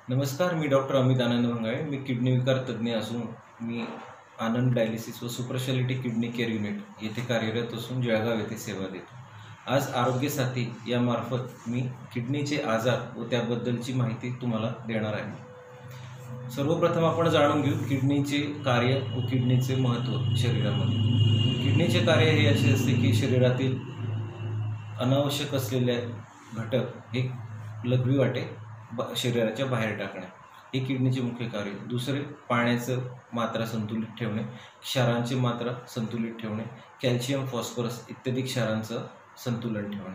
नमस्कार, मी डॉक्टर अमित आनंद भंगाळे. मी किडनी विकार तज्ज्ञ असून मी आनंद डायलिसिस व सुपरस्पेशालिटी किडनी केअर युनिट येथे कार्यरत असून जळगाव येथे सेवा देतो. आज आरोग्य साथी यामार्फत मी किडनीचे आजार व त्याबद्दलची माहिती तुम्हाला देणार आहे. सर्वप्रथम आपण जाणून घेऊ किडनीचे कार्य व किडनीचे महत्त्व शरीरामध्ये. किडनीचे कार्य हे असे असते की शरीरातील अनावश्यक असलेले घटक हे लघवी वाटे शरीराच्या बाहेर टाकणे हे किडनीचे मुख्य कार्य. दुसरे पाण्याचं मात्रा संतुलित ठेवणे, क्षारांची मात्रा संतुलित ठेवणे, कॅल्शियम फॉस्फरस इत्यादी क्षारांचं संतुलन ठेवणे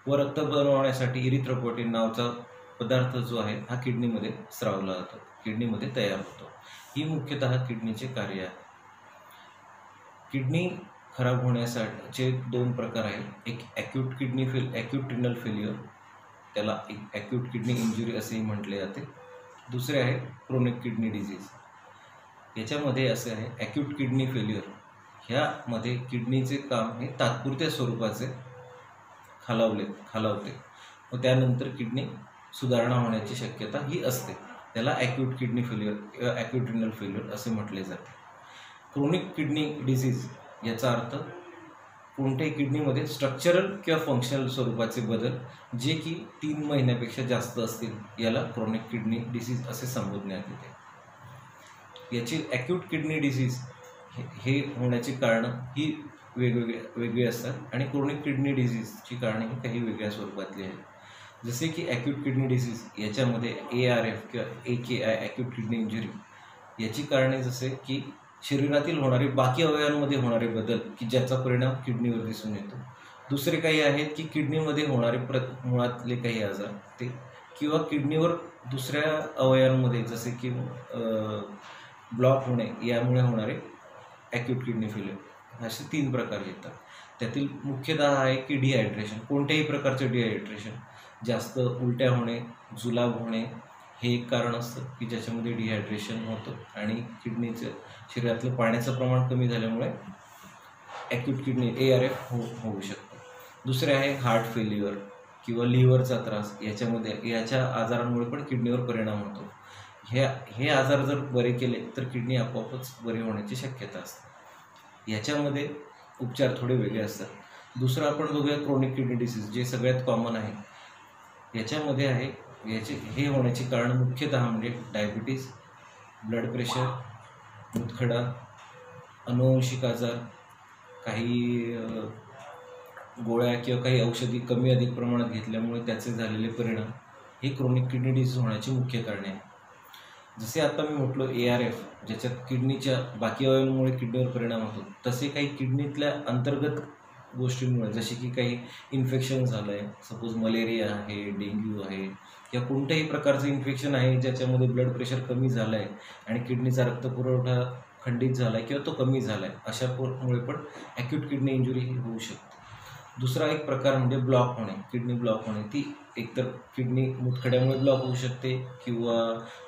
व रक्त बनवण्यासाठी इरिथ्रोपोएटिन नावाचा पदार्थ जो आहे हा किडनीमध्ये स्रावला जातो, किडनीमध्ये तयार होतो. ही मुख्यतः किडनीचे कार्य आहे. किडनी खराब होण्याचे दोन प्रकार आहेत. एक ॲक्यूट रिनल फेल्युअर, त्याला ॲक्यूट किडनी इंजुरी असेही म्हटले जाते. दुसरे आहे क्रोनिक किडनी डिझीज. याच्यामध्ये असे आहे ॲक्यूट किडनी फेल्युअर, ह्यामध्ये किडनीचे काम हे तात्पुरत्या स्वरूपाचे खालावते व त्यानंतर किडनी सुधारणा होण्याची शक्यता ही असते. त्याला ॲक्यूट किडनी फेल्युअर किंवा ॲक्यूट रिनल फेल्युअर असे म्हटले जाते. क्रोनिक किडनी डिझीज याचा अर्थ कोणत्याही किडनीमध्ये स्ट्रक्चरल किंवा फंक्शनल स्वरूपाचे बदल जे की 3 महिन्यापेक्षा जास्त असतील याला क्रोनिक किडनी डिसीज असे संबोधण्यात येते. याची ॲक्यूट किडनी डिसीज हे होण्याची कारणं ही वेगळी असतात आणि क्रोनिक किडनी डिसीजची कारणे ही काही वेगळ्या स्वरूपातली आहेत. जसे की ॲक्यूट किडनी डिसीज याच्यामध्ये ARF किंवा AKI ॲक्यूट किडनी इंजुरी याची कारणे जसे की शरीरातील होणारे बाकी अवयवांमध्ये होणारे बदल की ज्याचा परिणाम किडनीवर दिसून येतो. दुसरे काही आहेत की किडनीमध्ये होणारे मुळातले काही आजार ते किंवा किडनीवर दुसऱ्या अवयवांमध्ये जसे की ब्लॉक होणे यामुळे होणारे ॲक्यूट किडनी फेल्युअर असे 3 प्रकार येतात. त्यातील मुख्यतः आहे की डिहायड्रेशन, कोणत्याही प्रकारचे डिहायड्रेशन, जास्त उलट्या होणे, जुलाब होणे हे एक कारण असतं की ज्याच्यामध्ये डिहायड्रेशन होतं आणि किडनीचं शरीरातलं पाण्याचं प्रमाण कमी झाल्यामुळे ॲक्यूट किडनी ARF होऊ शकतं. दुसरे आहे हार्ट फेल्युअर किंवा लिव्हरचा त्रास. याच्या आजारांमुळे पण किडनीवर परिणाम होतो. हे आजार जर बरे केले तर किडनी आपोआपच बरी होण्याची शक्यता असते. याच्यामध्ये उपचार थोडे वेगळे असतात. दुसरं आपण बघूया क्रोनिक किडनी डिसीज जे सगळ्यात कॉमन आहे. याच्यामध्ये आहे हे होण्याची कारण मुख्यतः म्हणजे डायबिटीज, ब्लड प्रेशर, मूतखडा, अनुवंशिक आजार, काही गोळ्या किंवा काही औषधी कमी अधिक प्रमाणात घेतल्यामुळे त्याचे झालेले परिणाम हे क्रोनिक किडनी डिसीज होण्याची मुख्य कारणे आहेत. जसे आता मी म्हटलो ARF ज्याच्यात किडनीच्या बाकी अवयवांमुळे किडनीवर परिणाम होतो, तसे काही किडनीतल्या अंतर्गत गोष्टींमुळे जसे की काही इन्फेक्शन झालं आहे, सपोज मलेरिया आहे, डेंग्यू आहे किंवा कोणत्याही प्रकारचं इन्फेक्शन आहे ज्याच्यामध्ये ब्लड प्रेशर कमी झालं आहे आणि किडनीचा रक्तपुरवठा खंडित झाला आहे किंवा तो कमी झाला आहे, अशामुळे पण ॲक्यूट किडनी इंजुरी ही होऊ शकते. दुसरा एक प्रकार म्हणजे ब्लॉक होणे, किडनी ब्लॉक होणे. ती एकतर किडनी मूतखड्यामुळे ब्लॉक होऊ शकते किंवा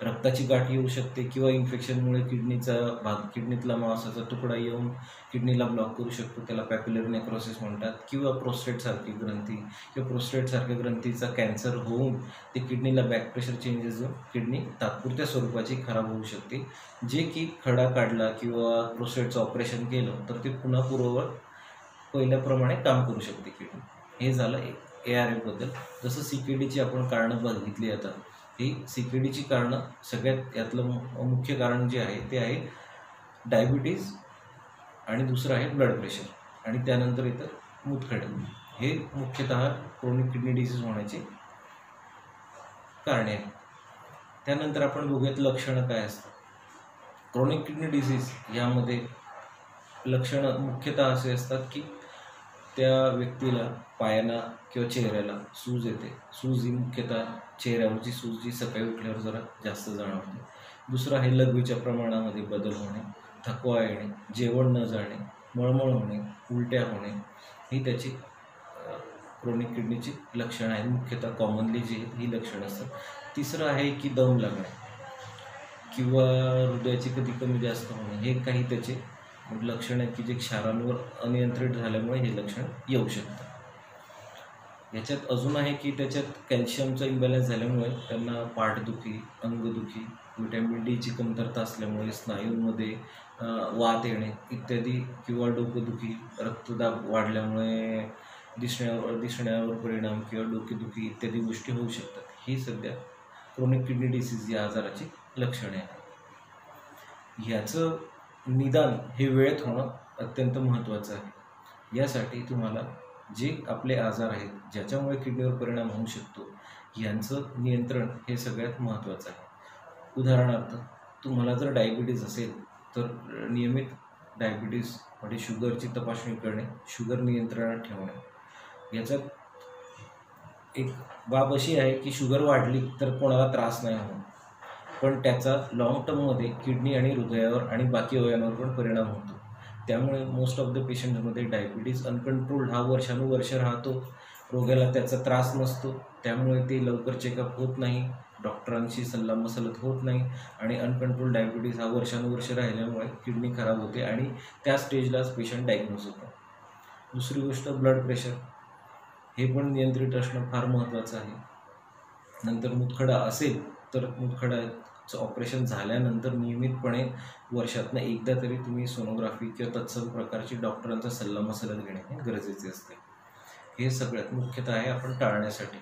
रक्ताची गाठ येऊ शकते किंवा इन्फेक्शनमुळे किडनीतला मांसाचा तुकडा येऊन किडनीला ब्लॉक करू शकतो, त्याला पॅपिलरी नेक्रोसिस म्हणतात. किंवा प्रोस्टेटसारखी ग्रंथी किंवा प्रोस्टेटसारख्या ग्रंथीचा कॅन्सर होऊन ते किडनीला बॅक प्रेशर चेंजेस होऊन किडनी तात्पुरत्या स्वरूपाची खराब होऊ शकते, जे की खडा काढला किंवा प्रोस्टेटचं ऑपरेशन केलं तर ते पुन्हा पूर्ववत पहिल्याप्रमाणे काम करू शकते किडनी. हे झालं ARF बद्दल. जसं CKDची आपण कारणं बघितली आता, ही CKDची कारणं सगळ्यात यातलं मुख्य कारण जे आहे ते आहे डायबिटीज आणि दुसरं आहे ब्लड प्रेशर आणि त्यानंतर इतर मूतखडे. हे मुख्यतः क्रोनिक किडनी डिसीज होण्याची कारणे आहेत. त्यानंतर आपण बघूयात लक्षणं काय असतात. क्रोनिक किडनी डिसीज यामध्ये लक्षणं मुख्यतः असे असतात की त्या व्यक्तीला पायांना किंवा चेहऱ्याला सूज येते. सूज ही मुख्यतः चेहऱ्यावरची सूज जी सकाळी उठल्यावर जरा जास्त जाणवते. दुसरं आहे लघवीच्या प्रमाणामध्ये बदल होणे, थकवा येणे, जेवण न जाणे, मळमळ होणे, उलट्या होणे ही त्याची क्रोनिक किडनीची लक्षणं आहेत. मुख्यतः कॉमनली जी ही लक्षणं असतात. तिसरं आहे की दम लागणे किंवा हृदयाची कधी कमी जास्त होणे हे काही त्याचे लक्षण आहेत की जे क्षारांवर अनियंत्रित झाल्यामुळे हे लक्षण येऊ शकतं. याच्यात अजून आहे की त्याच्यात कॅल्शियमचा इम्बॅलन्स झाल्यामुळे त्यांना पाठदुखी, अंगदुखी, व्हिटॅमिन डीची कमतरता असल्यामुळे स्नायूंमध्ये वात येणे इत्यादी, किंवा डोकेदुखी, रक्तदाब वाढल्यामुळे दिसण्यावर परिणाम किंवा डोकेदुखी इत्यादी गोष्टी होऊ शकतात. ही सध्या क्रोनिक किडनी डिसीज या आजाराची लक्षणे आहेत. ह्याचं निदान हे वेळेत होणं अत्यंत महत्त्वाचं आहे. यासाठी तुम्हाला जे आपले आजार आहेत ज्याच्यामुळे किडनीवर परिणाम होऊ शकतो यांचं नियंत्रण हे सगळ्यात महत्त्वाचं आहे. उदाहरणार्थ, तुम्हाला जर डायबिटीज असेल तर नियमित डायबिटीज म्हणजे शुगरची तपासणी करणे, शुगर नियंत्रणात ठेवणे. याच्यात एक बाब अशी आहे की शुगर वाढली तर कोणाला त्रास नाही होणार, पण त्याचा लॉंग टर्ममध्ये किडनी आणि हृदयावर आणि बाकी अवयवांवर पण परिणाम होतो. त्यामुळे मोस्ट ऑफ द पेशंटमध्ये डायबिटीज अनकंट्रोल्ड हा वर्षानुवर्ष राहतो, रोग्याला त्याचा त्रास नसतो, त्यामुळे ते लवकर चेकअप होत नाही, डॉक्टरांशी सल्लामसलत होत नाही आणि अनकंट्रोल डायबिटीज हा वर्षानुवर्ष राहिल्यामुळे किडनी खराब होते आणि त्या स्टेजलाच पेशंट डायग्नोज होतो. दुसरी गोष्ट, ब्लड प्रेशर हे पण नियंत्रित असणं फार महत्त्वाचं आहे. नंतर मुतखडा असेल तर मुतखड्याचं ऑपरेशन झाल्यानंतर नियमितपणे वर्षातनं एकदा तरी तुम्ही सोनोग्राफी किंवा तत्सम प्रकारची डॉक्टरांचा सल्लामसलत घेणे हे गरजेचे असते. हे सगळ्यात मुख्यतः आहे आपण टाळण्यासाठी.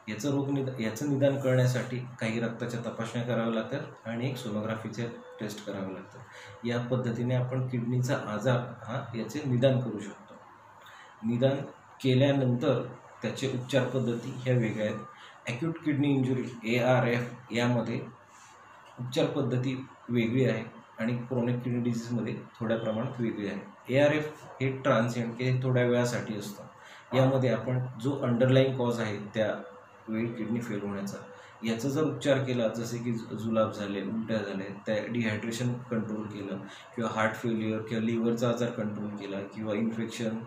याचं निदान करण्यासाठी काही रक्ताच्या तपासण्या कराव्या लागतात आणि एक सोनोग्राफीचे टेस्ट करावे लागतात. या पद्धतीने आपण किडनीचा आजार याचे निदान करू शकतो. निदान केल्यानंतर त्याचे उपचार पद्धती ह्या वेगळ्या आहेत. ॲक्यूट किडनी इंजुरी ARF यामध्ये उपचार पद्धती वेगळी आहे आणि क्रोनिक किडनी डिसीजमध्ये थोड्या प्रमाणात वेगळी आहे. ARF हे ट्रान्सिएंट हे थोड्या वेळासाठी असतं. यामध्ये आपण जो अंडरलाईन कॉज आहे त्यावेळी किडनी फेल होण्याचा याचा जर उपचार केला, जसे की जुलाब झाले, उलट्या झाले, त्या डिहायड्रेशन कंट्रोल केलं, किंवा हार्ट फेल्युअर किंवा लिव्हरचा आजार कंट्रोल केला, किंवा इन्फेक्शन,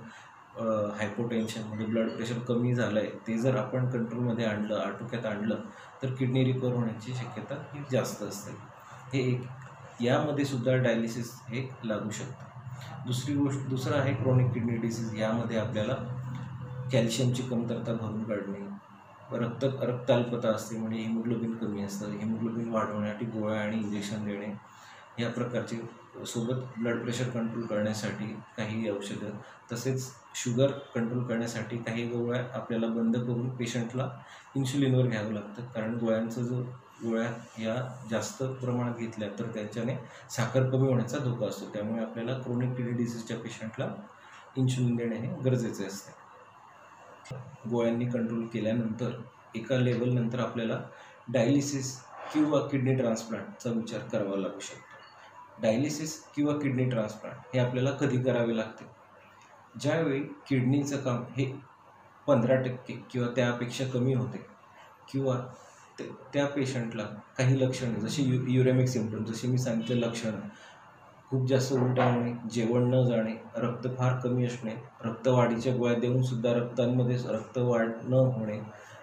हायपोटेन्शन म्हणजे ब्लड प्रेशर कमी झालं आहे ते जर आपण कंट्रोलमध्ये आणलं, आटोक्यात आणलं, तर किडनी रिकवर होण्याची शक्यता ही जास्त असते. हे एक. यामध्ये सुद्धा डायलिसिस हे लागू शकतं. दुसरं आहे क्रोनिक किडनी डिसीज. यामध्ये आपल्याला कॅल्शियमची कमतरता भरून काढणे, रक्ताल्पता असते म्हणजे हिमोग्लोबिन कमी असतं, हिमोग्लोबिन वाढवण्यासाठी गोळ्या आणि इंजेक्शन देणे, या प्रकारचे, सोबत ब्लड प्रेशर कंट्रोल करण्यासाठी काही औषधं, तसेच शुगर कंट्रोल करण्यासाठी काही गोळ्या आपल्याला बंद करून पेशंटला इन्शुलिनवर घ्यावं लागतं. कारण गोळ्या या जास्त प्रमाणात घेतल्या तर त्याच्याने साखर कमी होण्याचा धोका असतो. त्यामुळे आपल्याला क्रोनिक किडनी डिसीजच्या पेशंटला इन्शुलिन देणे हे गरजेचे असते. गोळ्यांनी कंट्रोल केल्यानंतर एका लेवलनंतर आपल्याला डायलिसिस किंवा किडनी ट्रान्सप्लांटचा विचार करावा लागू शकतो. डायलिसिस किंवा किडनी ट्रान्सप्लांट हे आपल्याला कधी करावे लागते? ज्यावेळी किडनीचं काम हे 15% किंवा त्यापेक्षा कमी होते, किंवा त्या पेशंटला काही लक्षणं, जशी युरेमिक सिम्पटम, जशी मी सांगितले लक्षणं, खूप जास्त उलट्या होणे, जेवण न जाणे, रक्त फार कमी असणे, रक्तवाढीच्या गोळ्या देऊनसुद्धा रक्तांमध्ये रक्तवाढ न होणे,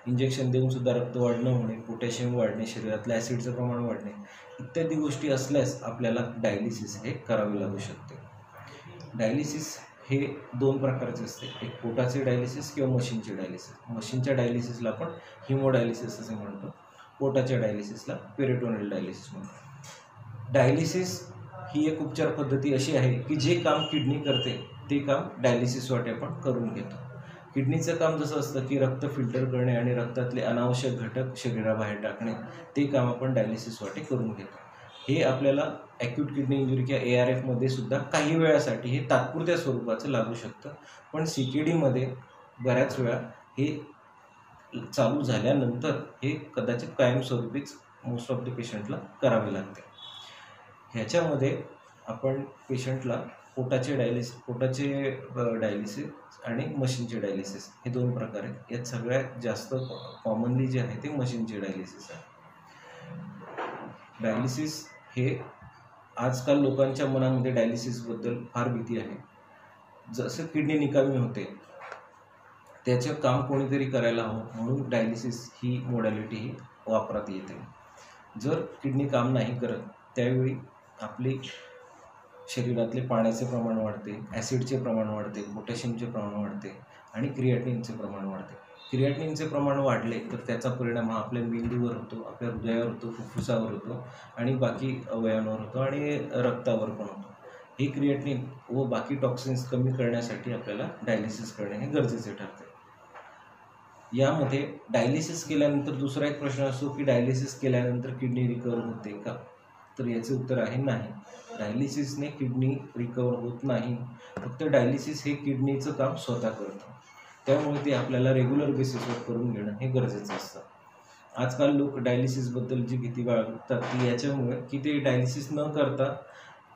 इंजेक्शन देऊनसुद्धा रक्तवाढ न होणे, पोटॅशियम वाढणे, शरीरातलं ॲसिडचं प्रमाण वाढणे, इत्यादी गोष्टी असल्यास आपल्याला डायलिसिस हे करावे लागू शकते. डायलिसिस हे 2 प्रकारचे असते. एक पोटाचे डायलिसिस किंवा मशीनचे डायलिसिस. मशीनच्या डायलिसिसला आपण हिमोडायलिसिस असे म्हणतो, पोटाच्या डायलिसिसला पेरिटोनियल डायलिसिस म्हणतो. डायलिसिस ही एक उपचार पद्धती अशी आहे की जे काम किडनी करते ते काम डायलिसिसवाटे आपण करून घेतो. किडनीचं काम जसं असतं की रक्त फिल्टर करणे आणि रक्तातले अनावश्यक घटक शरीराबाहेर टाकणे, ते काम आपण डायलिसिसवाटे करून घेतो. हे आपल्याला ॲक्यूट किडनी इंजुरी किंवा ARFमध्ये सुद्धा काही वेळासाठी हे तात्पुरत्या स्वरूपाचं लागू शकतं, पण CKDमध्ये बऱ्याच वेळा हे चालू झाल्यानंतर हे कदाचित कायमस्वरूपीच मोस्ट ऑफ द पेशंटला करावे लागते. ह्याच्यामध्ये आपण पेशंटला पोटाचे डायलिसिस आणि मशीनचे डायलिसिस हे 2 प्रकार आहेत. यात सगळ्यात जास्त कॉमनली जे आहे ते मशीनचे डायलिसिस आहे. डायलिसिस हे आजकाल लोकांच्या मनामध्ये डायलिसिसबद्दल फार भीती आहे. जसं किडनी निकामी होते त्याचं काम कोणीतरी करायला हवं, म्हणून डायलिसिस ही मोडॅलिटी ही वापरात येते. जर किडनी काम नाही करत त्यावेळी आपली शरीरातले पाण्याचे प्रमाण वाढते, ॲसिडचे प्रमाण वाढते, पोटॅशियमचे प्रमाण वाढते आणि क्रिएटिनिनचे प्रमाण वाढते. क्रिएटिनिनचे प्रमाण वाढले तर त्याचा परिणाम हा आपल्या मेंदूवर होतो, आपल्या हृदयावर होतो, फुफ्फुसावर होतो आणि बाकी अवयवांवर होतो आणि रक्तावर पण होतो. हे क्रिएटिनिन व बाकी टॉक्सिन्स कमी करण्यासाठी आपल्याला डायलिसिस करणे हे गरजेचे ठरते. यामध्ये डायलिसिस केल्यानंतर दुसरा एक प्रश्न असतो की डायलिसिस केल्यानंतर किडनी रिकवर होते का? तर याचे उत्तर आहे नाही. डायलिसिसने किडनी रिकवर होत नाही. फक्त डायलिसिस हे किडनीचं काम स्वतः करतं. त्यामुळे ते आपल्याला रेग्युलर बेसिसवर करून घेणं हे गरजेचं असतं. आजकाल लोक डायलिसिसबद्दल जी भीती बाळगतात ती याच्यामुळे की ते डायलिसिस न करता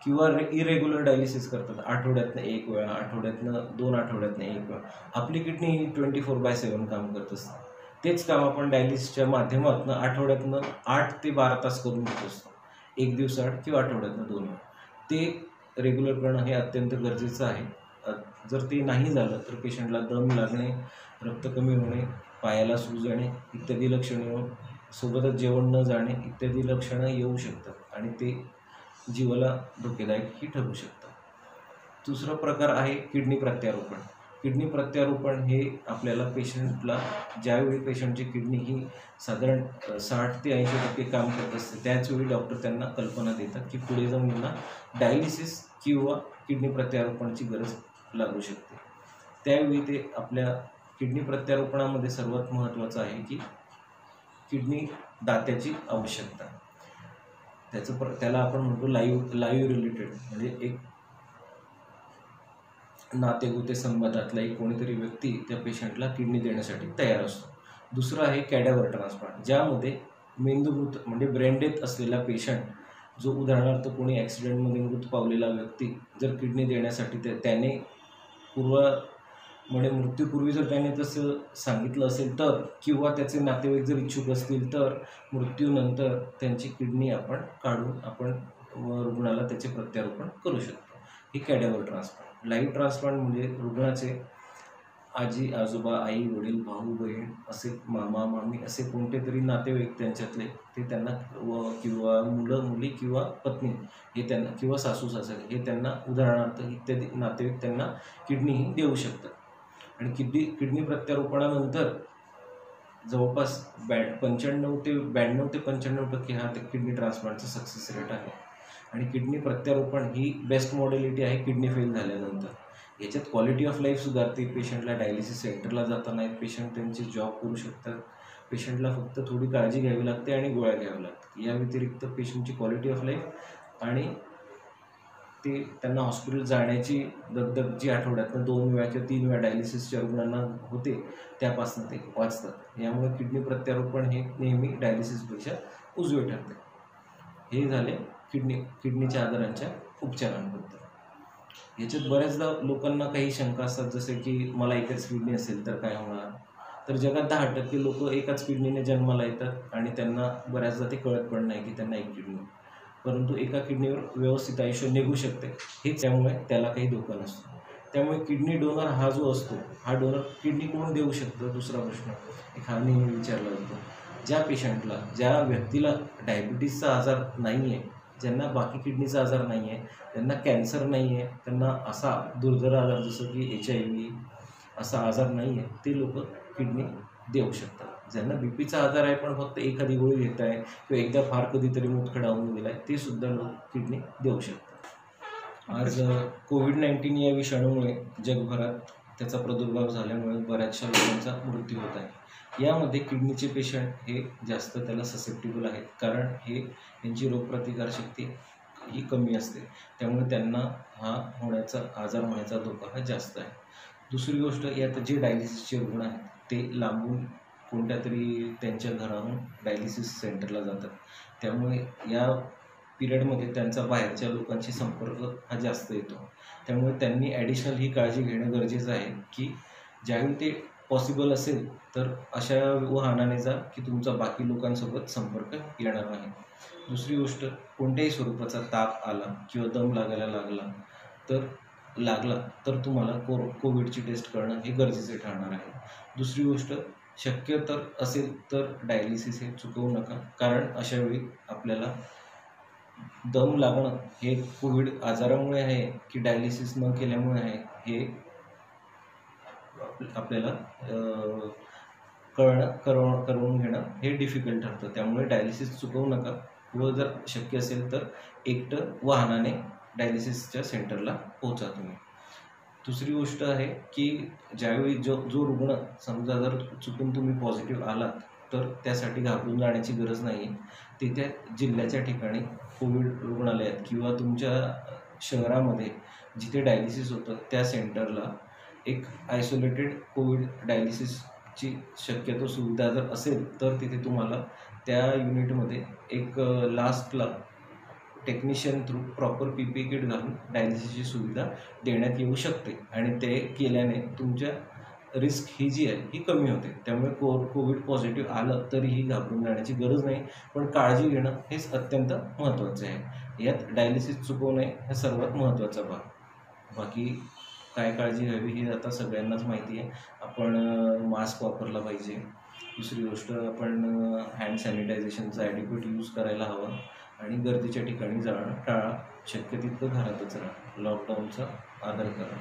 किंवा इरेग्युलर डायलिसिस करतात. आठवड्यातनं 1 वेळा, आठवड्यातनं 2 आठवड्यातनं 1 वेळा. आपली किडनी ही 24/7 काम करत असते. तेच काम आपण डायलिसिसच्या माध्यमातून आठवड्यातनं 8 ते 12 तास करून घेत असतो. 1 दिवसाआड किंवा आठवड्यातनं 2 वेळा. ते रेग्युलर करणं हे अत्यंत गरजेचं आहे. जर ते नाही झालं तर पेशंटला दम लागणे, रक्त कमी होणे, पायाला सूज येणे इत्यादी लक्षणं येऊन सोबतच जेवण न जाणे इत्यादी लक्षणं येऊ शकतात आणि ते जीवाला धोकेदायकही ठरू शकतं. दुसरा प्रकार आहे किडनी प्रत्यारोपण. किडनी प्रत्यारोपण हे आपल्याला पेशंटला ज्यावेळी पेशंटची किडनी ही साधारण 60 ते 80% काम करत असते त्याचवेळी डॉक्टर त्यांना कल्पना देतात की पुढे जाऊन त्यांना डायलिसिस किंवा किडनी प्रत्यारोपणाची गरज लागू शकते. त्यावेळी ते आपल्या किडनी प्रत्यारोपणामध्ये सर्वात महत्त्वाचं आहे की किडनी दात्याची आवश्यकता. त्याला आपण म्हणतो लाईव्ह रिलेटेड, म्हणजे एक नातेगोते संबंधातला एक कोणीतरी व्यक्ती त्या पेशंटला किडनी देण्यासाठी तयार असतो. दुसरं आहे कॅडॅव्हर ट्रान्सप्लांट, ज्यामध्ये मेंदूमृत म्हणजे ब्रेन डेथ असलेला पेशंट जो उदाहरणार्थ कोणी ॲक्सिडेंटमध्ये मृत पावलेला व्यक्ती जर किडनी देण्यासाठी त्याने म्हणजे मृत्यूपूर्वी जर त्याने तसं सांगितलं असेल तर किंवा त्याचे नातेवाईक जर इच्छुक असतील तर मृत्यूनंतर त्यांची किडनी आपण काढून आपण रुग्णाला त्याचे प्रत्यारोपण करू शकतो. ही कॅडॅव्हर ट्रान्सप्लांट. लाईव्ह ट्रान्सप्लांट म्हणजे रुग्णाचे आजी आजोबा, आई वडील, भाऊ बहीण, असे मामा मामी असे कोणते तरी नातेवाईक त्यांच्यातले ते त्यांना किंवा मुलं मुली किंवा पत्नी हे त्यांना किंवा सासू सासरे हे त्यांना उदाहरणार्थ इत्यादी नातेवाईक त्यांना किडनीही देऊ शकतात. आणि किडनी प्रत्यारोपणानंतर जवळपास 95 ते 95% हा किडनी ट्रान्सप्लांटचा सक्सेस रेट आहे. आणि किडनी प्रत्यारोपण ही बेस्ट मॉडेलिटी आहे किडनी फेल झाल्यानंतर. याच्यात क्वालिटी ऑफ लाईफ सुधारते. पेशंटला डायलिसिस सेंटरला जाता नाहीत, पेशंट त्यांचे जॉब करू शकतात. पेशंटला फक्त थोडी काळजी घ्यावी लागते आणि गोळ्या घ्याव्या लागतात. या व्यतिरिक्त पेशंटची क्वालिटी ऑफ लाईफ आणि ते त्यांना हॉस्पिटल जाण्याची दगदग जी आठवड्यातनं 2 वेळा किंवा 3 वेळा डायलिसिसच्या रुग्णांना होते त्यापासून ते वाचतात. यामुळे किडनी प्रत्यारोपण हे नेहमी डायलिसिसपेक्षा उजवे ठरते. हे झाले किडनीच्या आजारांच्या उपचारांबद्दल. याच्यात बऱ्याचदा लोकांना काही शंका असतात, जसे की मला एकच किडनी असेल तर काय होणार. तर जगात 10% लोक एकाच किडनीने जन्माला येतात आणि त्यांना बऱ्याचदा ते कळत पण नाही की त्यांना एक किडनी, परंतु एका किडनीवर व्यवस्थित आयुष्य निघू शकते. हेच त्यामुळे त्याला काही धोका नसतो. त्यामुळे किडनी डोनर हा जो असतो हा डोनर किडनी कोण देऊ शकतं, दुसरा प्रश्न एक हा नेहमी विचारला जातो. ज्या पेशंटला, ज्या व्यक्तीला डायबिटीसचा आजार नाही आहे, ज्यांना बाकी किडनीचा आजार नाही आहे, त्यांना कॅन्सर नाही आहे, त्यांना असा दुर्धर आजार जसं की HIV असा आजार नाही आहे, ते लोक किडनी देऊ शकतात. ज्यांना बीपीचा आजार आहे पण फक्त एखादी गोळी घेत आहे किंवा एकदा फार कधीतरी मुतखडा होऊन गेला आहे, ते सुद्धा लोक किडनी देऊ शकतात. आज कोविड-19 या विषाणूमुळे जगभरात त्याचा प्रादुर्भाव झाल्यामुळे बऱ्याचशा लोकांचा मृत्यू होत आहे. यामध्ये किडनीचे पेशंट हे जास्त त्याला ससेप्टेबल आहेत, कारण यांची रोगप्रतिकारशक्ती ही कमी असते. त्यामुळे त्यांना आजार होण्याचा धोका हा जास्त आहे. दुसरी गोष्ट, यात जे डायलिसिसचे रुग्ण आहेत ते लांबून कोणत्या तरी त्यांच्या घराहून डायलिसिस सेंटरला जातात. त्यामुळे या पिरियडमध्ये त्यांचा बाहेरच्या लोकांशी संपर्क हा जास्त येतो. त्यामुळे त्यांनी ॲडिशनल ही काळजी घेणं गरजेचं आहे की ज्यावेळी ते पॉसिबल असेल तर अशा वाहनाने जा की तुमचा बाकी लोकांसोबत संपर्क येणार नाही. दुसरी गोष्ट, कोणत्याही स्वरूपाचा ताप आला किंवा दम लागायला लागला तर तुम्हाला कोविडची टेस्ट करणं हे गरजेचे ठरणार आहे. दुसरी गोष्ट, शक्य तर असेल तर डायलिसिस हे चुकवू नका, कारण अशावेळी आपल्याला दम लागणं हे कोविड आजारामुळे आहे की डायलिसिस न केल्यामुळे आहे हे आपल्याला करून घेणं हे डिफिकल्ट ठरतं. त्यामुळे डायलिसिस चुकवू नका व जर शक्य असेल तर एकटं वाहनाने डायलिसिसच्या सेंटरला पोहोचा तुम्ही. दुसरी गोष्ट आहे की ज्यावेळी जो रुग्ण समजा जर चुकून तुम्ही पॉझिटिव्ह आलात तर त्यासाठी घाबरून जाण्याची गरज नाही आहे. तिथे जिल्ह्याच्या ठिकाणी कोविड रुग्णालयात किंवा तुमच्या शहरामध्ये जिथे डायलिसिस होतं त्या सेंटरला एक आयसोलेटेड कोविड डायलिसिसची शक्यतो सुविधा जर असेल तर तिथे तुम्हाला त्या युनिटमध्ये एक लास्टला technician through proper PPE kit घालून डायलिसिसची सुविधा देण्यात येऊ शकते आणि ते केल्याने तुमच्या रिस्क ही जी आहे ही कमी होते. त्यामुळे कोविड पॉझिटिव्ह आलं तरीही घाबरून जाण्याची गरज नाही, पण काळजी घेणं हेच अत्यंत महत्त्वाचे आहे. यात डायलिसिस चुकवू नये हा सर्वात महत्त्वाचा भाग. बाकी काय काळजी हवी ही आता सगळ्यांनाच माहिती आहे. आपण मास्क वापरला पाहिजे. दुसरी गोष्ट आपण हँड सॅनिटायझेशनचा ॲडिक्वेट यूज करायला हवा आणि गर्दीच्या ठिकाणी जाणं टाळा. शक्य तितकं घरातच राहा. लॉकडाऊनचा आदर करा.